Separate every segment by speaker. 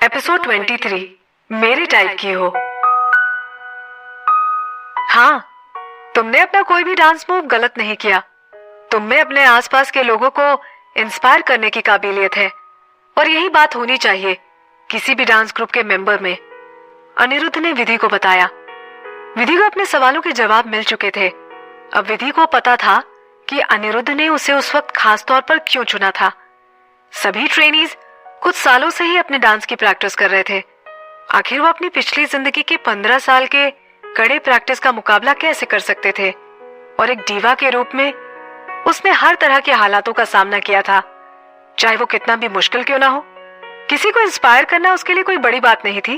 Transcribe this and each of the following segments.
Speaker 1: Episode 23 मेरे type की हो। हाँ, तुमने अपना कोई भी डांस मूव गलत नहीं किया। तुम में अपने आसपास के लोगों को इंस्पायर करने की काबिलियत है और यही बात होनी चाहिए किसी भी डांस ग्रुप के मेंबर में, अनिरुद्ध ने विधि को बताया। विधि को अपने सवालों के जवाब मिल चुके थे। अब विधि को पता था कि अनिरुद्ध ने उसे उस वक्त खास तौर पर क्यों चुना था। सभी ट्रेनीज कुछ सालों से ही अपने डांस की प्रैक्टिस कर रहे थे। आखिर वो अपनी पिछली जिंदगी के 15 साल के कड़े प्रैक्टिस का मुकाबला कैसे कर सकते थे। और एक डीवा के रूप में उसने हर तरह के हालातों का सामना किया था, चाहे वो कितना भी मुश्किल क्यों ना हो। किसी को इंस्पायर करना उसके लिए कोई बड़ी बात नहीं थी।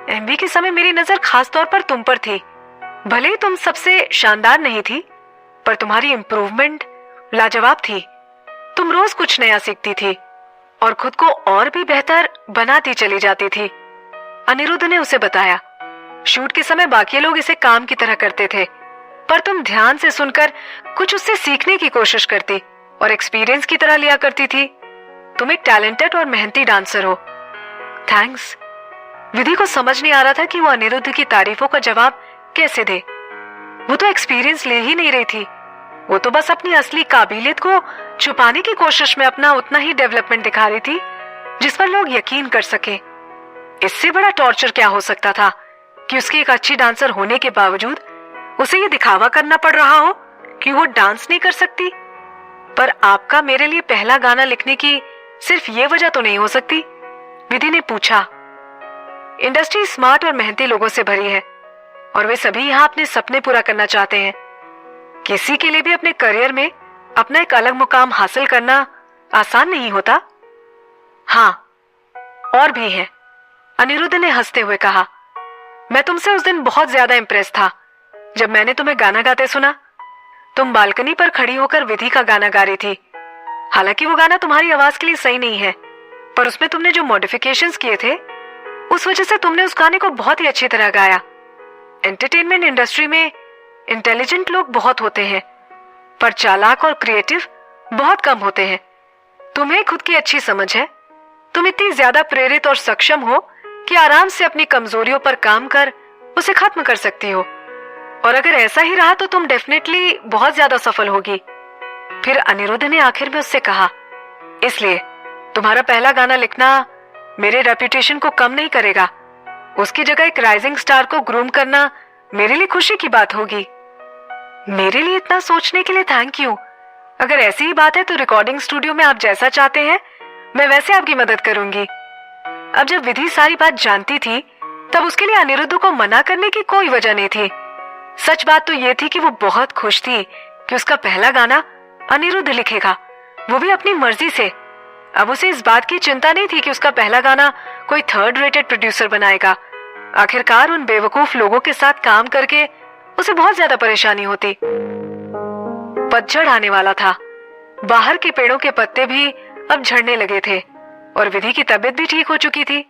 Speaker 1: एमवी के समय मेरी नजर खास तौर पर तुम पर थी। भले ही तुम सबसे शानदार नहीं थी, पर तुम्हारी इंप्रूवमेंट लाजवाब थी। तुम रोज कुछ नया सीखती थी और खुद को और भी बेहतर बनाती चली जाती थी, अनिरुद्ध ने उसे बताया। शूट के समय बाकी लोग इसे काम की तरह करते थे, पर तुम ध्यान से सुनकर कुछ उससे सीखने की कोशिश करती और एक्सपीरियंस की तरह लिया करती थी। तुम एक टैलेंटेड और मेहनती डांसर हो। थैंक्स। विधि को समझ नहीं आ रहा था कि वो अनिरुद्ध की तारीफों का जवाब कैसे दे। वो तो एक्सपीरियंस ले ही नहीं रही थी। वो तो बस अपनी असली काबिलियत को छुपाने की कोशिश में अपना उतना ही डेवलपमेंट दिखा रही थी जिस पर लोग यकीन कर सके। इससे बड़ा टॉर्चर क्या हो सकता था कि उसकी एक अच्छी डांसर होने के बावजूद उसे ये दिखावा करना पड़ रहा हो कि वो डांस नहीं कर सकती। पर आपका मेरे लिए पहला गाना लिखने की सिर्फ ये वजह तो नहीं हो सकती, विधि ने पूछा। इंडस्ट्री स्मार्ट और मेहनती लोगों से भरी है और वे सभी यहाँ अपने सपने पूरा करना चाहते हैं। किसी के लिए भी अपने करियर में अपना एक अलग मुकाम हासिल करना आसान नहीं होता। हाँ, और भी है, अनिरुद्ध ने हंसते हुए कहा। मैं तुमसे उस दिन बहुत ज्यादा इंप्रेस था जब मैंने तुम्हें गाना गाते सुना। तुम बालकनी पर खड़ी होकर विधि का गाना गा रही थी। हालांकि वो गाना तुम्हारी आवाज के लिए सही नहीं है, पर उसमें तुमने जो मॉडिफिकेशंस किए थे उस वजह से तुमने उस गाने को बहुत ही अच्छी तरह गाया। एंटरटेनमेंट इंडस्ट्री में इंटेलिजेंट लोग बहुत होते हैं, पर चालाक और क्रिएटिव बहुत कम होते हैं। तुम्हें खुद की अच्छी समझ है। तुम इतनी ज्यादा प्रेरित और सक्षम हो कि आराम से अपनी कमजोरियों पर काम कर उसे खत्म कर सकती हो। और अगर ऐसा ही रहा तो तुम डेफिनेटली बहुत ज्यादा सफल होगी। फिर अनिरुद्ध ने आखिर में उससे कहा, इसलिए तुम्हारा पहला गाना लिखना मेरे रेपुटेशन को कम नहीं करेगा। उसकी जगह एक राइजिंग स्टार को ग्रूम करना मेरे लिए खुशी की बात होगी। मेरे लिए इतना सोचने के लिए थैंक यू। अगर ऐसी ही बात है तो रिकॉर्डिंग स्टूडियो में आप जैसा चाहते हैं मैं वैसे आपकी मदद करूंगी। अब जब विधि सारी बात जानती थी तब उसके लिए अनिरुद्ध को मना करने की कोई वजह नहीं थी। सच बात तो यह थी कि वो बहुत खुश थी कि उसका पहला गाना अनिरुद्ध लिखेगा, वो भी अपनी मर्जी से। अब उसे इस बात की चिंता नहीं थी कि उसका पहला गाना कोई थर्ड रेटेड प्रोड्यूसर बनाएगा। आखिरकार उन बेवकूफ लोगों के साथ काम करके उसे बहुत ज्यादा परेशानी होती। पतझड़ आने वाला था। बाहर के पेड़ों के पत्ते भी अब झड़ने लगे थे और विधि की तबीयत भी ठीक हो चुकी थी।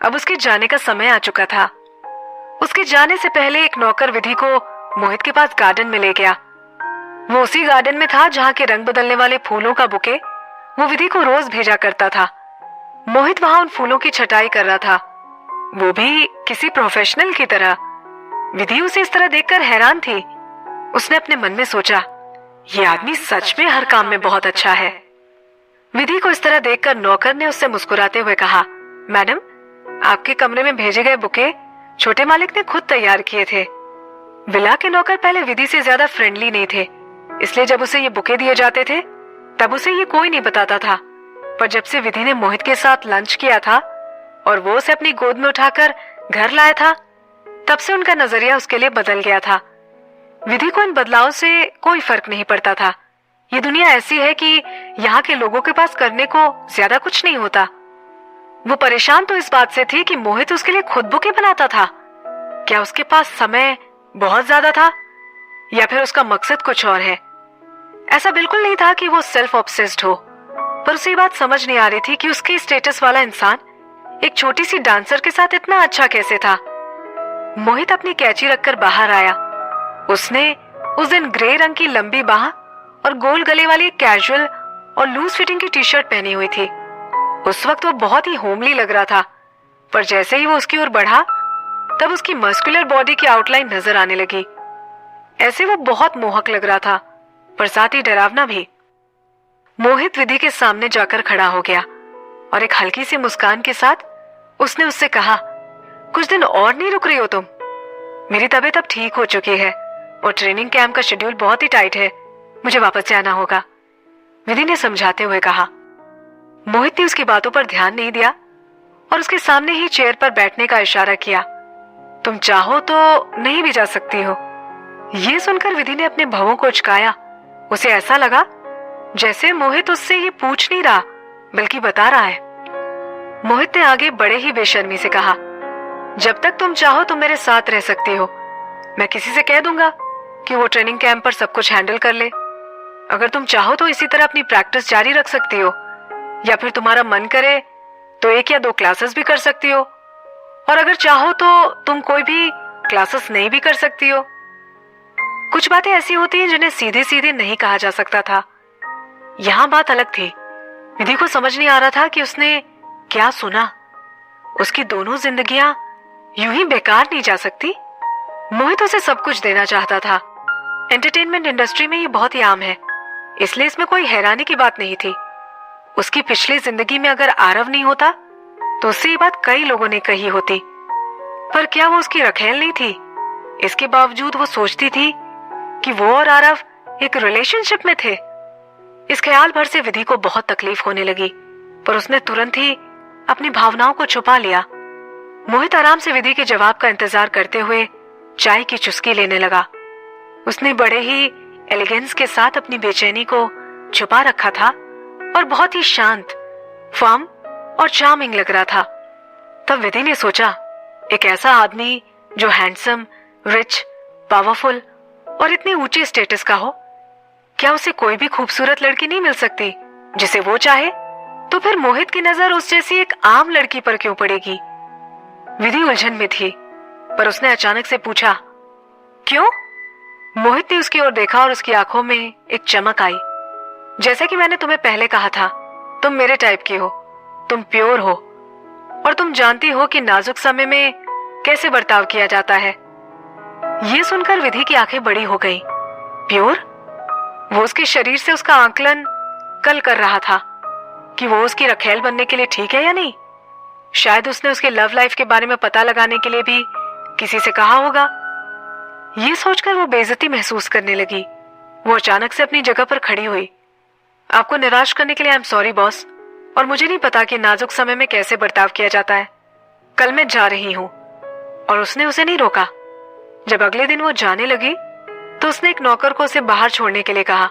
Speaker 1: अब उसके जाने का समय आ चुका था। उसके जाने से पहले एक नौकर विधि को मोहित के पास गार्डन में ले गया। वो उसी गार्डन में था जहाँ के रंग बदलने वाले फूलों का बुके वो विधि को रोज भेजा करता था। मोहित वहां उन फूलों की छटाई कर रहा था, वो भी किसी प्रोफेशनल की तरह। विधि उसे इस तरह देखकर हैरान थी। उसने अपने मन में सोचा, ये आदमी सच में हर काम में बहुत अच्छा है। विधि को इस तरह देखकर नौकर ने उससे मुस्कुराते हुए कहा, मैडम, आपके कमरे में भेजे गए बुके छोटे मालिक ने खुद तैयार किए थे। विला के नौकर पहले विधि से ज्यादा फ्रेंडली नहीं थे, इसलिए जब उसे ये बुके दिए जाते थे तब उसे ये कोई नहीं बताता था। पर जब से विधि ने मोहित के साथ लंच किया था और वो उसे अपनी गोद में उठाकर घर लाया था, तब से उनका नजरिया उसके लिए बदल गया था। विधि को इन बदलाव से कोई फर्क नहीं पड़ता था। ये दुनिया ऐसी है कि यहाँ के लोगों के पास करने को ज्यादा कुछ नहीं होता। वो परेशान तो इस बात से थी कि मोहित उसके लिए खुद बुके बनाता था। क्या उसके पास समय बहुत ज्यादा था या फिर उसका मकसद कुछ और है? ऐसा बिल्कुल नहीं था कि वो सेल्फ ऑब्सेस्ड हो, पर उसे ये बात समझ नहीं आ रही थी कि उसके स्टेटस वाला इंसान एक छोटी सी डांसर के साथ इतना अच्छा कैसे था। मोहित अपनी कैंची रखकर बाहर आया। उसने उस दिन ग्रे रंग की लंबी बाह और गोल गले वाली कैजुअल और लूज फिटिंग की टी शर्ट पहनी हुई थी। उस वक्त वो बहुत ही होमली लग रहा था, पर जैसे ही वो उसकी ओर बढ़ा तब उसकी मस्कुलर बॉडी की आउटलाइन नजर आने लगी। ऐसे वो बहुत मोहक लग रहा था, पर साथ ही डरावना भी। मोहित विधि के सामने जाकर खड़ा हो गया और एक हल्की सी मुस्कान के साथ उसने उससे कहा, कुछ दिन और नहीं रुक रही हो तुम? मेरी तबीयत अब ठीक हो चुकी है और ट्रेनिंग कैंप का शेड्यूल बहुत ही टाइट है, मुझे वापस जाना होगा, विधि ने समझाते हुए कहा। मोहित ने उसकी बातों पर ध्यान नहीं दिया और उसके सामने ही चेयर पर बैठने का इशारा किया। तुम चाहो तो नहीं भी जा सकती हो। यह सुनकर विधि ने अपने भवों को उचकाया। उसे ऐसा लगा जैसे मोहित उससे ये पूछ नहीं रहा बल्कि बता रहा है। मोहित ने आगे बड़े ही बेशर्मी से कहा, जब तक तुम चाहो तुम मेरे साथ रह सकती हो। मैं किसी से कह दूंगा कि वो ट्रेनिंग कैंप पर सब कुछ हैंडल कर ले। अगर तुम चाहो तो इसी तरह अपनी प्रैक्टिस जारी रख सकती हो, या फिर तुम्हारा मन करे तो 1 या 2 क्लासेस भी कर सकती हो, और अगर चाहो तो तुम कोई भी क्लासेस नहीं भी कर सकती हो। कुछ बातें ऐसी होती हैं जिन्हें सीधे सीधे नहीं कहा जा सकता था। यहां बात अलग थी। विधि को समझ नहीं आ रहा था कि उसने क्या सुना। उसकी दोनों जिंदगियां यूं ही बेकार नहीं जा सकती। मोहित उसे सब कुछ देना चाहता था। एंटरटेनमेंट इंडस्ट्री में ये बहुत ही आम है, इसलिए इसमें कोई हैरानी की बात नहीं थी। उसकी पिछली जिंदगी में अगर आरव नहीं होता तो उससे ये बात कई लोगों ने कही होती, पर क्या वो उसकी रखेल नहीं थी? इसके बावजूद वो सोचती थी कि वो और आरव एक रिलेशनशिप में थे। इस ख्याल भर से विधि को बहुत तकलीफ होने लगी, पर उसने तुरंत ही अपनी भावनाओं को छुपा लिया। मोहित आराम से विधि के जवाब का इंतजार करते हुए चाय की चुस्की लेने लगा। उसने बड़े ही एलिगेंस के साथ अपनी बेचैनी को छुपा रखा था और बहुत ही शांत, फर्म और चार्मिंग लग रहा था। तब विधि ने सोचा, एक ऐसा आदमी जो हैंडसम, रिच, पावरफुल और इतने ऊंचे स्टेटस का हो, क्या उसे कोई भी खूबसूरत लड़की नहीं मिल सकती जिसे वो चाहे? तो फिर मोहित की नजर उस जैसी एक आम लड़की पर क्यों पड़ेगी? विधि उलझन में थी, पर उसने अचानक से पूछा, क्यों? मोहित ने उसकी ओर देखा और उसकी आंखों में एक चमक आई। जैसे कि मैंने तुम्हें पहले कहा था, तुम मेरे टाइप की हो, तुम प्योर हो और तुम जानती हो कि नाजुक समय में कैसे बर्ताव किया जाता है। ये सुनकर विधि की आंखें बड़ी हो गई। प्योर? वो उसके शरीर से उसका आकलन कल कर रहा था कि वो उसकी रखेल बनने के लिए ठीक है या नहीं। शायद उसने उसके लव लाइफ के बारे में पता लगाने के लिए भी किसी से कहा होगा। ये सोचकर वो बेइज्जती महसूस करने लगी। वो अचानक से अपनी जगह पर खड़ी हुई। आपको निराश करने के लिए आई एम सॉरी बॉस, और मुझे नहीं पता कि नाजुक समय में कैसे बर्ताव किया जाता है। कल मैं जा रही हूँ। और उसने उसे नहीं रोका। जब अगले दिन वो जाने लगी तो उसने एक नौकर को उसे बाहर छोड़ने के लिए कहा।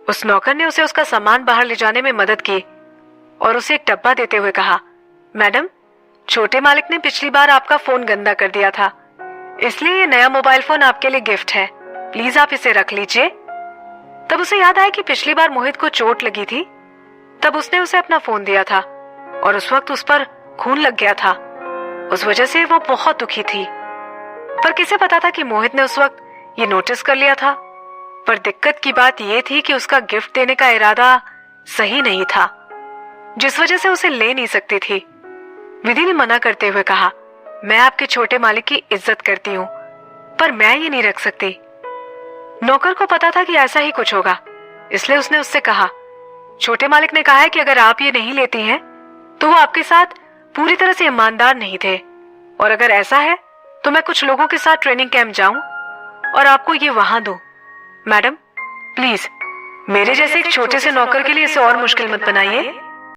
Speaker 1: उस नौकर ने उसे उसका सामान बाहर ले जाने में मदद की और उसे एक डब्बा देते हुए कहा, मैडम, छोटे मालिक ने पिछली बार आपका फोन गंदा कर दिया था, इसलिए ये नया मोबाइल फोन आपके लिए गिफ्ट है, प्लीज आप इसे रख लीजिए। तब उसे याद आया कि पिछली बार मोहित को चोट लगी थी, तब उसने उसे अपना फोन दिया था और उस वक्त उस पर खून लग गया था। उस वजह से वो बहुत दुखी थी। पर किसे पता था कि मोहित ने उस वक्त ये नोटिस कर लिया था। पर दिक्कत की बात यह थी कि उसका गिफ्ट देने का इरादा सही नहीं था, जिस वजह से उसे ले नहीं सकती थी। विधि ने मना करते हुए कहा, मैं आपके छोटे मालिक की इज्जत करती हूँ, पर मैं ये नहीं रख सकती। नौकर को पता था कि ऐसा ही कुछ होगा, इसलिए उसने उससे कहा, छोटे मालिक ने कहा है कि अगर आप ये नहीं लेती हैं तो वो आपके साथ पूरी तरह से ईमानदार नहीं थे, और अगर ऐसा है तो मैं कुछ लोगों के साथ ट्रेनिंग कैंप जाऊं और आपको ये वहां दूं। मैडम, प्लीज मेरे जैसे एक छोटे से नौकर के लिए इसे और मुश्किल मत बनाइए।